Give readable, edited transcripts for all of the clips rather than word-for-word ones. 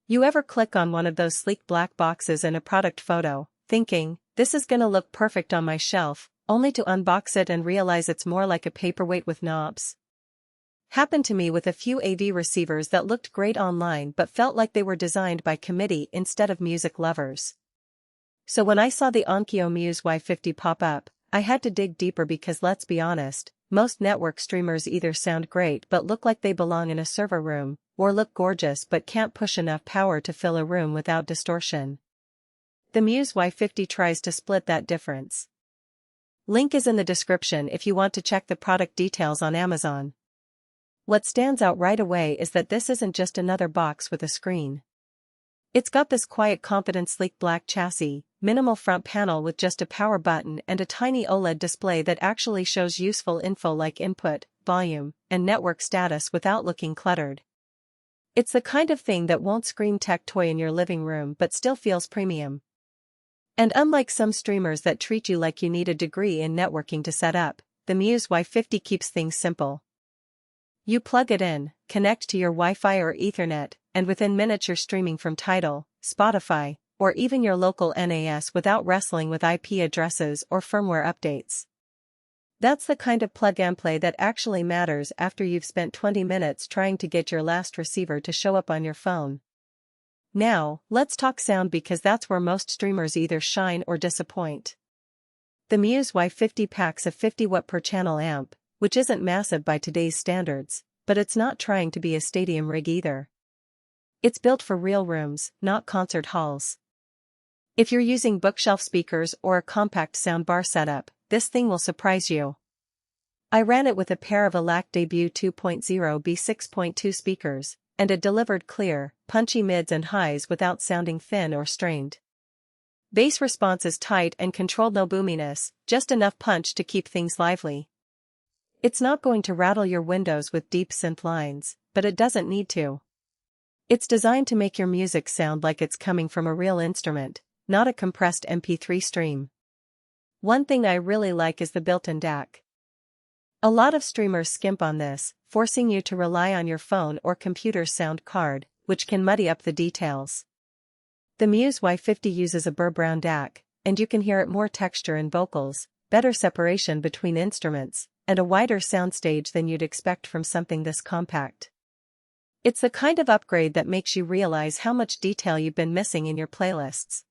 You ever click on one of those sleek black boxes in a product photo, thinking, this is gonna look perfect on my shelf, only to unbox it and realize it's more like a paperweight with knobs? Happened to me with a few AV receivers that looked great online but felt like they were designed by committee instead of music lovers. So when I saw the Onkyo Muse Y50 pop up, I had to dig deeper because let's be honest, most network streamers either sound great but look like they belong in a server room, or look gorgeous but can't push enough power to fill a room without distortion. The Muse Y50 tries to split that difference. Link is in the description if you want to check the product details on Amazon. What stands out right away is that this isn't just another box with a screen. It's got this quiet, confident, sleek black chassis, minimal front panel with just a power button and a tiny OLED display that actually shows useful info like input, volume, and network status without looking cluttered. It's the kind of thing that won't scream tech toy in your living room but still feels premium. And unlike some streamers that treat you like you need a degree in networking to set up, the Muse Y50 keeps things simple. You plug it in, connect to your Wi-Fi or Ethernet, and within minutes you're streaming from Tidal, Spotify, or even your local NAS without wrestling with IP addresses or firmware updates. That's the kind of plug-and-play that actually matters after you've spent 20 minutes trying to get your last receiver to show up on your phone. Now, let's talk sound because that's where most streamers either shine or disappoint. The Muse Y50 packs a 50-watt per channel amp, which isn't massive by today's standards, but it's not trying to be a stadium rig either. It's built for real rooms, not concert halls. If you're using bookshelf speakers or a compact soundbar setup, this thing will surprise you. I ran it with a pair of ALAC Debut 2.0 B6.2 speakers, and it delivered clear, punchy mids and highs without sounding thin or strained. Bass response is tight and controlled, no boominess, just enough punch to keep things lively. It's not going to rattle your windows with deep synth lines, but it doesn't need to. It's designed to make your music sound like it's coming from a real instrument, not a compressed MP3 stream. One thing I really like is the built-in DAC. A lot of streamers skimp on this, forcing you to rely on your phone or computer's sound card, which can muddy up the details. The Muse Y50 uses a Burr Brown DAC, and you can hear it more texture in vocals, better separation between instruments, and a wider soundstage than you'd expect from something this compact. It's the kind of upgrade that makes you realize how much detail you've been missing in your playlists.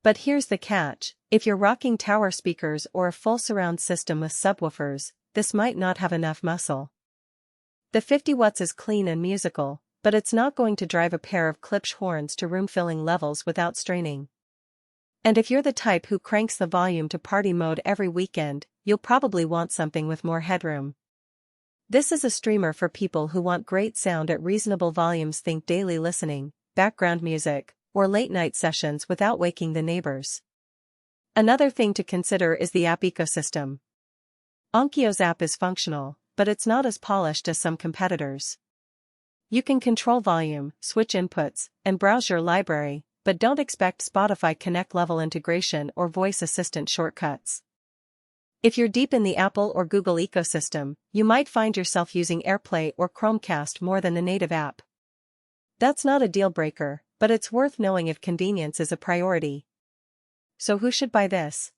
But here's the catch, if you're rocking tower speakers or a full surround system with subwoofers, this might not have enough muscle. The 50 watts is clean and musical, but it's not going to drive a pair of Klipsch horns to room-filling levels without straining. And if you're the type who cranks the volume to party mode every weekend, you'll probably want something with more headroom. This is a streamer for people who want great sound at reasonable volumes. Think daily listening, background music, or late-night sessions without waking the neighbors. Another thing to consider is the app ecosystem. Onkyo's app is functional, but it's not as polished as some competitors. You can control volume, switch inputs, and browse your library, but don't expect Spotify Connect level integration or voice assistant shortcuts. If you're deep in the Apple or Google ecosystem, you might find yourself using AirPlay or Chromecast more than the native app. That's not a deal breaker, but it's worth knowing if convenience is a priority. So who should buy this?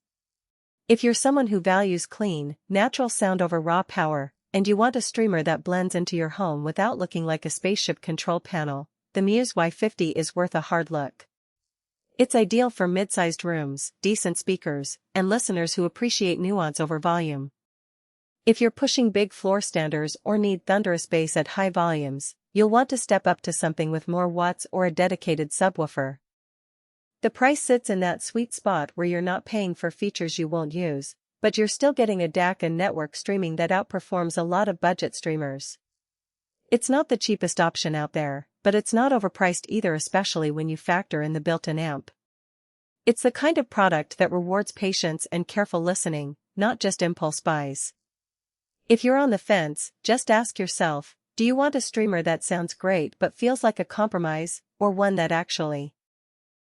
If you're someone who values clean, natural sound over raw power, and you want a streamer that blends into your home without looking like a spaceship control panel, the Muse Y50 is worth a hard look. It's ideal for mid-sized rooms, decent speakers, and listeners who appreciate nuance over volume. If you're pushing big floor standers or need thunderous bass at high volumes, you'll want to step up to something with more watts or a dedicated subwoofer. The price sits in that sweet spot where you're not paying for features you won't use, but you're still getting a DAC and network streaming that outperforms a lot of budget streamers. It's not the cheapest option out there, but it's not overpriced either, especially when you factor in the built-in amp. It's the kind of product that rewards patience and careful listening, not just impulse buys. If you're on the fence, just ask yourself, do you want a streamer that sounds great but feels like a compromise, or one that actually